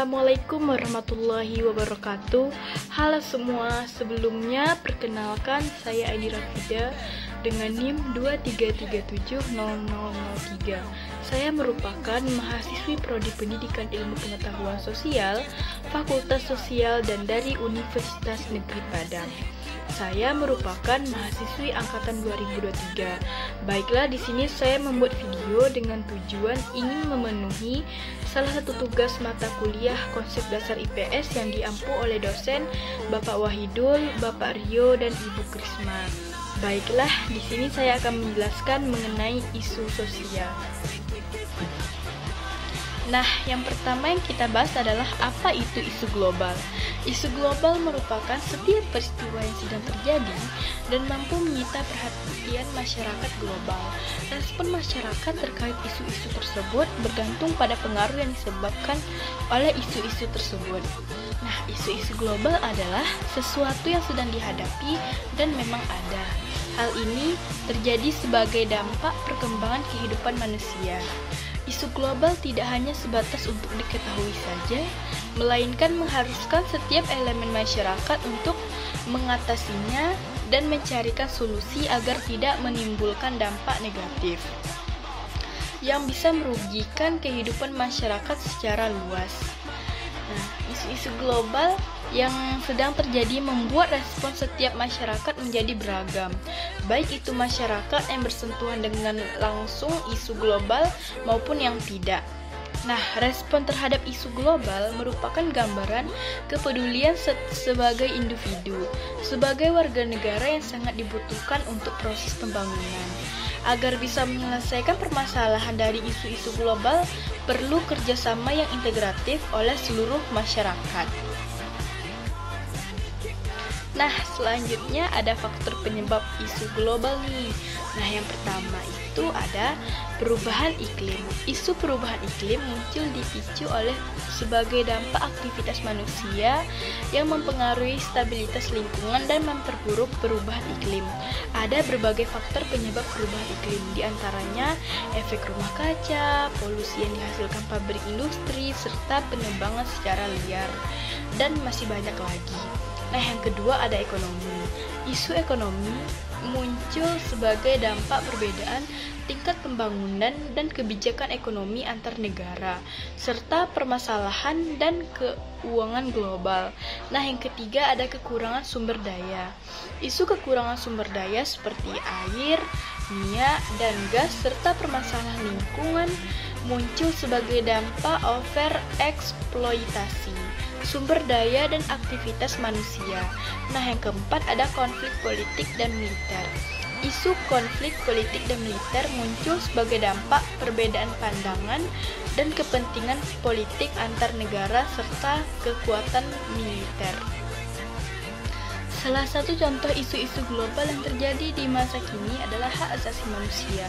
Assalamualaikum warahmatullahi wabarakatuh. Halo semua, sebelumnya perkenalkan saya Aini Rafida dengan NIM 23370003. Saya merupakan mahasiswi Prodi Pendidikan Ilmu Pengetahuan Sosial, Fakultas Sosial dan dari Universitas Negeri Padang. Saya merupakan mahasiswi angkatan 2023. Baiklah, di sini saya membuat video dengan tujuan ingin memenuhi salah satu tugas mata kuliah konsep dasar IPS yang diampu oleh dosen Bapak Wahidul, Bapak Rio, dan Ibu Krisma. Baiklah, di sini saya akan menjelaskan mengenai isu sosial. Nah, yang pertama yang kita bahas adalah apa itu isu global. Isu global merupakan setiap peristiwa yang sedang terjadi dan mampu menyita perhatian masyarakat global. Respon masyarakat terkait isu-isu tersebut bergantung pada pengaruh yang disebabkan oleh isu-isu tersebut. Nah, isu-isu global adalah sesuatu yang sedang dihadapi dan memang ada. Hal ini terjadi sebagai dampak perkembangan kehidupan manusia. Isu global tidak hanya sebatas untuk diketahui saja, melainkan mengharuskan setiap elemen masyarakat untuk mengatasinya dan mencarikan solusi agar tidak menimbulkan dampak negatif yang bisa merugikan kehidupan masyarakat secara luas. Nah, isu-isu global yang sedang terjadi membuat respon setiap masyarakat menjadi beragam, baik itu masyarakat yang bersentuhan dengan langsung isu global maupun yang tidak. Nah, respon terhadap isu global merupakan gambaran kepedulian sebagai individu, sebagai warga negara yang sangat dibutuhkan untuk proses pembangunan. Agar bisa menyelesaikan permasalahan dari isu-isu global, perlu kerjasama yang integratif oleh seluruh masyarakat. Nah, selanjutnya ada faktor penyebab isu global nih. Nah, yang pertama itu ada perubahan iklim. Isu perubahan iklim muncul dipicu oleh sebagai dampak aktivitas manusia yang mempengaruhi stabilitas lingkungan dan memperburuk perubahan iklim. Ada berbagai faktor penyebab perubahan iklim, diantaranya efek rumah kaca, polusi yang dihasilkan pabrik industri, serta penebangan secara liar, dan masih banyak lagi. Nah, yang kedua ada ekonomi. Isu ekonomi muncul sebagai dampak perbedaan tingkat pembangunan dan kebijakan ekonomi antar negara, serta permasalahan dan keuangan global. Nah, yang ketiga ada kekurangan sumber daya. Isu kekurangan sumber daya seperti air, minyak, dan gas, serta permasalahan lingkungan muncul sebagai dampak overeksploitasi sumber daya dan aktivitas manusia. Nah, yang keempat ada konflik politik dan militer. Isu konflik politik dan militer muncul sebagai dampak perbedaan pandangan dan kepentingan politik antar negara serta kekuatan militer. Salah satu contoh isu-isu global yang terjadi di masa kini adalah hak asasi manusia.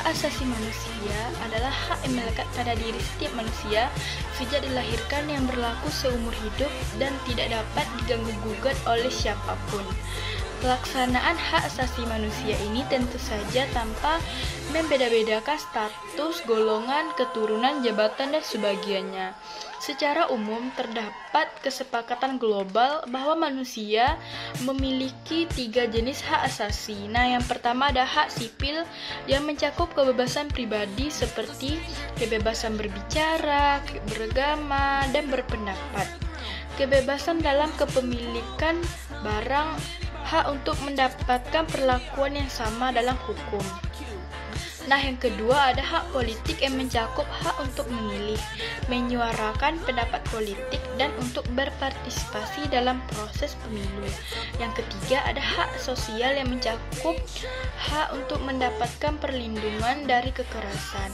Hak asasi manusia adalah hak yang melekat pada diri setiap manusia sejak dilahirkan yang berlaku seumur hidup dan tidak dapat diganggu-gugat oleh siapapun. Pelaksanaan hak asasi manusia ini tentu saja tanpa membeda-bedakan status, golongan, keturunan, jabatan, dan sebagainya. Secara umum, terdapat kesepakatan global bahwa manusia memiliki 3 jenis hak asasi. Nah, yang pertama ada hak sipil yang mencakup kebebasan pribadi seperti kebebasan berbicara, beragama, dan berpendapat. Kebebasan dalam kepemilikan barang, hak untuk mendapatkan perlakuan yang sama dalam hukum. Nah, yang kedua ada hak politik yang mencakup hak untuk memilih, menyuarakan pendapat politik, dan untuk berpartisipasi dalam proses pemilu. Yang ketiga ada hak sosial yang mencakup hak untuk mendapatkan perlindungan dari kekerasan,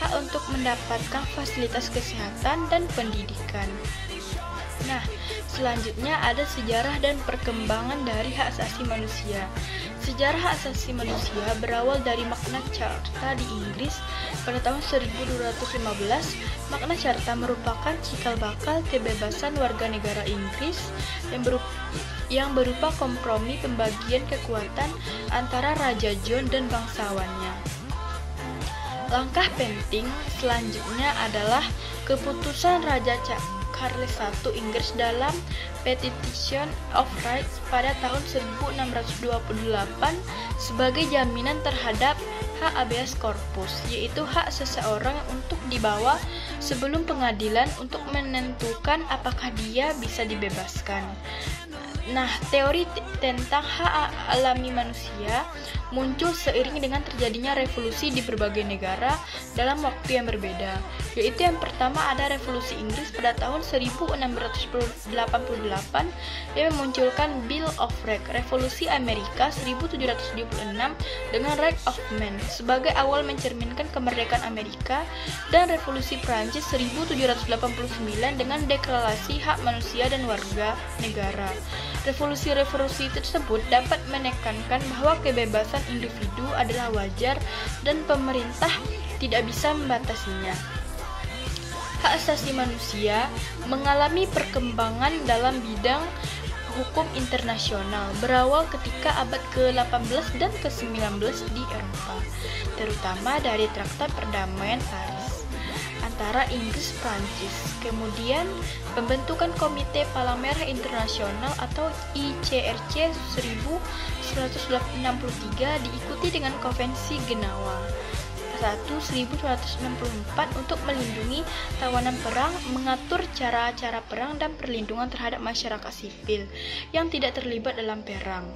hak untuk mendapatkan fasilitas kesehatan dan pendidikan. Nah, selanjutnya ada sejarah dan perkembangan dari hak asasi manusia. Sejarah hak asasi manusia berawal dari Magna Carta di Inggris pada tahun 1215. Magna Carta merupakan cikal bakal kebebasan warga negara Inggris yang berupa kompromi pembagian kekuatan antara Raja John dan bangsawannya. Langkah penting selanjutnya adalah keputusan Raja Charles I Inggris dalam Petition of Rights pada tahun 1628 sebagai jaminan terhadap hak habeas corpus, yaitu hak seseorang untuk dibawa sebelum pengadilan untuk menentukan apakah dia bisa dibebaskan. Nah, teori tentang hak alami manusia muncul seiring dengan terjadinya revolusi di berbagai negara dalam waktu yang berbeda, yaitu yang pertama ada revolusi Inggris pada tahun 1688 yang memunculkan Bill of Rights, revolusi Amerika 1776 dengan Right of Man sebagai awal mencerminkan kemerdekaan Amerika, dan revolusi Prancis 1789 dengan deklarasi hak manusia dan warga negara. Revolusi-revolusi tersebut dapat menekankan bahwa kebebasan individu adalah wajar dan pemerintah tidak bisa membatasinya. Hak asasi manusia mengalami perkembangan dalam bidang hukum internasional berawal ketika abad ke-18 dan ke-19 di Eropa, terutama dari Traktat Perdamaian Paris antara Inggris Prancis. Kemudian pembentukan Komite Palang Merah Internasional atau ICRC 1963 diikuti dengan Konvensi Genewa 1964 untuk melindungi tawanan perang, mengatur cara-cara perang dan perlindungan terhadap masyarakat sipil yang tidak terlibat dalam perang.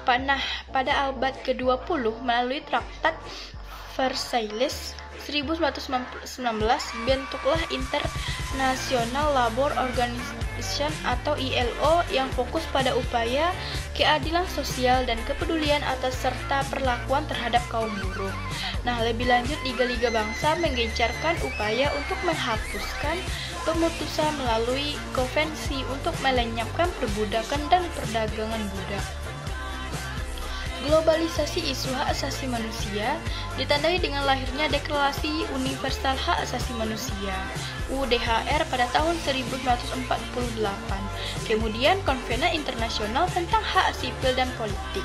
Pada abad ke-20 melalui Traktat Versailles 1919 bentuklah International Labour Organization atau ILO yang fokus pada upaya keadilan sosial dan kepedulian atas serta perlakuan terhadap kaum buruh. Nah, lebih lanjut Liga-Liga Bangsa menggencarkan upaya untuk menghapuskan pemutusan melalui konvensi untuk melenyapkan perbudakan dan perdagangan budak. Globalisasi isu hak asasi manusia ditandai dengan lahirnya Deklarasi Universal Hak Asasi Manusia UDHR pada tahun 1948, kemudian Konvensi Internasional tentang Hak Sipil dan Politik.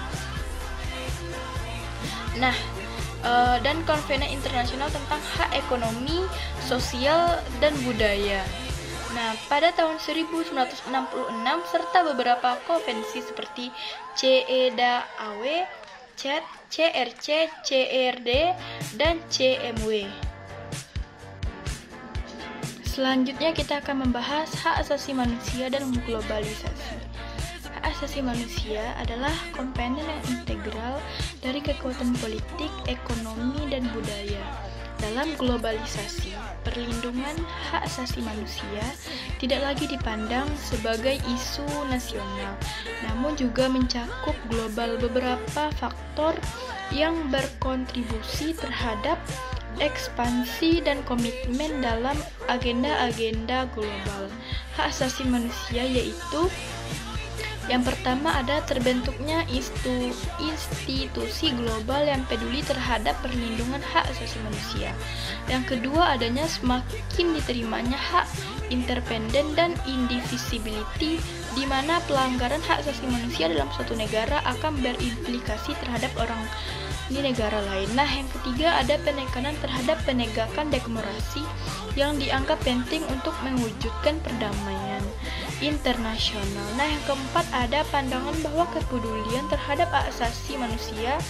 Dan Konvensi Internasional tentang Hak Ekonomi, Sosial, dan Budaya. Pada tahun 1966 serta beberapa konvensi seperti CEDAW, CED, CRC, CRD, dan CMW. Selanjutnya kita akan membahas hak asasi manusia dan globalisasi. Hak asasi manusia adalah komponen yang integral dari kekuatan politik, ekonomi, dan budaya. Dalam globalisasi, perlindungan hak asasi manusia tidak lagi dipandang sebagai isu nasional, namun juga mencakup global. Beberapa faktor yang berkontribusi terhadap ekspansi dan komitmen dalam agenda-agenda global hak asasi manusia yaitu: yang pertama ada terbentuknya institusi global yang peduli terhadap perlindungan hak asasi manusia. Yang kedua adanya semakin diterimanya hak independen dan indivisibility, di mana pelanggaran hak asasi manusia dalam suatu negara akan berimplikasi terhadap orang di negara lain. Yang ketiga ada penekanan terhadap penegakan demokrasi yang dianggap penting untuk mewujudkan perdamaian internasional. Yang keempat ada pandangan bahwa kepedulian terhadap hak asasi manusia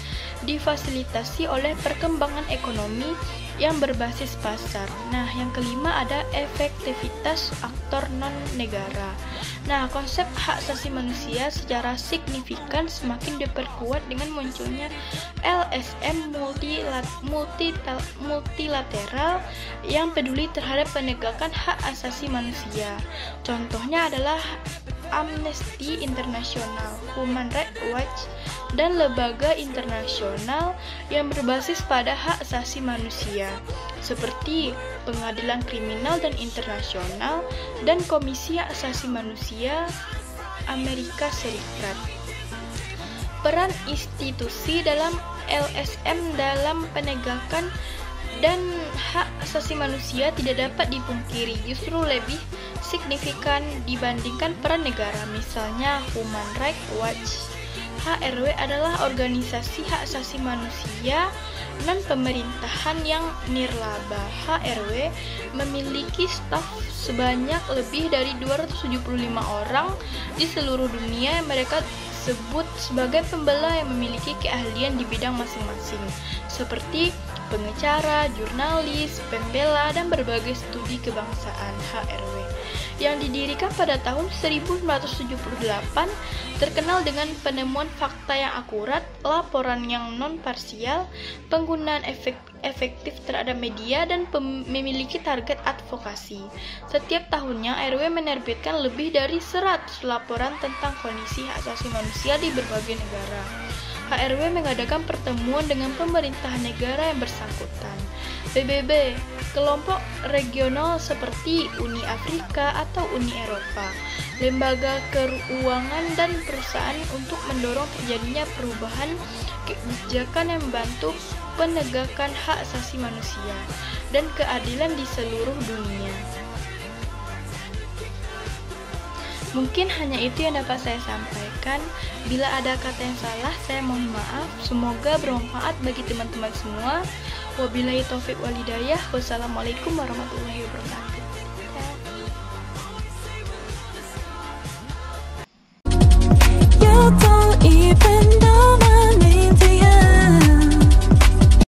difasilitasi oleh perkembangan ekonomi yang berbasis pasar. Yang kelima ada efektivitas aktor non-negara. Konsep hak asasi manusia secara signifikan semakin diperkuat dengan munculnya LSM multilateral yang peduli terhadap penegakan hak asasi manusia. Contohnya adalah Amnesty International, Human Rights Watch, dan lembaga internasional yang berbasis pada hak asasi manusia seperti Pengadilan Kriminal dan Internasional dan Komisi Hak Asasi Manusia Amerika Serikat. Peran institusi dalam LSM dalam penegakan dan hak asasi manusia tidak dapat dipungkiri, justru lebih signifikan dibandingkan peran negara. Misalnya Human Rights Watch HRW adalah organisasi hak asasi manusia non-pemerintahan yang nirlaba. HRW memiliki staf sebanyak lebih dari 275 orang di seluruh dunia yang mereka sebut sebagai pembela yang memiliki keahlian di bidang masing-masing, seperti pengacara, jurnalis, pembela, dan berbagai studi kebangsaan. HRW yang didirikan pada tahun 1978 terkenal dengan penemuan fakta yang akurat, laporan yang non-parsial, penggunaan efektif terhadap media, dan memiliki target advokasi. Setiap tahunnya, HRW menerbitkan lebih dari 100 laporan tentang kondisi hak asasi manusia di berbagai negara. HRW mengadakan pertemuan dengan pemerintahan negara yang bersangkutan. PBB, kelompok regional seperti Uni Afrika atau Uni Eropa, lembaga keuangan dan perusahaan untuk mendorong terjadinya perubahan kebijakan yang membantu penegakan hak asasi manusia dan keadilan di seluruh dunia. Mungkin hanya itu yang dapat saya sampaikan. Bila ada kata yang salah, saya mohon maaf. Semoga bermanfaat bagi teman-teman semua. Wabillahi taufiq walhidayah. Wassalamualaikum warahmatullahi wabarakatuh.